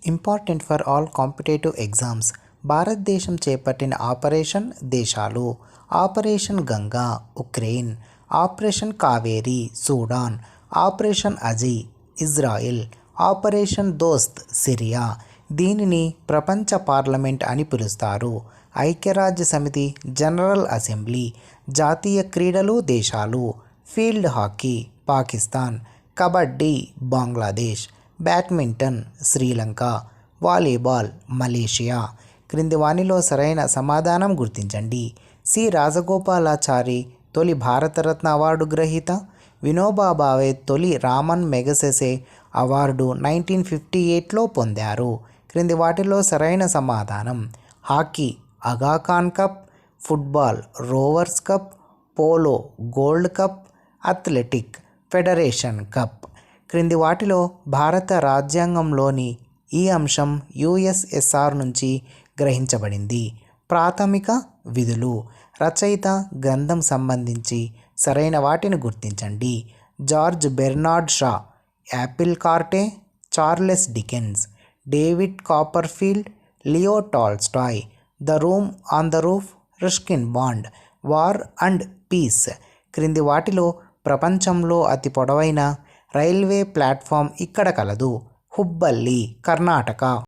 Important for all competitive exams. భారతదేశం చేపట్టిన operation దేశాలు: operation Ganga Ukraine, operation Kaveri Sudan, operation Ajay Israel, operation దోస్త్ Syria. దీనిని ప్రపంచ పార్లమెంట్ అని పిలుస్తారు. ఐక్యరాజ్య సమితి జనరల్ అసెంబ్లీ. జాతీయ క్రీడలు దేశాలు: field hockey Pakistan, kabaddi Bangladesh, badminton Sri Lanka, volleyball Malaysia. క్రింది వానిలో సరైన సమాధానం గుర్తించండి. సి. రాజగోపాలాచారి తొలి భారతరత్న అవార్డు గ్రహీత. వినోబా భావే తొలి రామన్ మెగసెసే అవార్డు 1958లో పొందారు. క్రింది వాటిలో సరైన సమాధానం: hockey Aga Khan cup, football Rovers cup, polo gold cup, athletic federation cup. క్రింది వాటిలో భారత రాజ్యాంగంలోని ఈ అంశం యుఎస్ఎస్ఆర్ నుంచి గ్రహించబడింది? ప్రాథమిక విధులు. రచయిత, గ్రంథం సంబంధించి సరైన వాటిని గుర్తించండి. George Bernard Shaw, Apple Cart, Charles Dickens, David Copperfield, Leo Tolstoy. The Room on the Roof, Ruskin Bond, War and Peace. క్రింది వాటిలో ప్రపంచంలో అతి పొడవైన రైల్వే ప్లాట్ఫామ్ ఇక్కడ కలదు? హుబ్బల్లి, కర్ణాటక.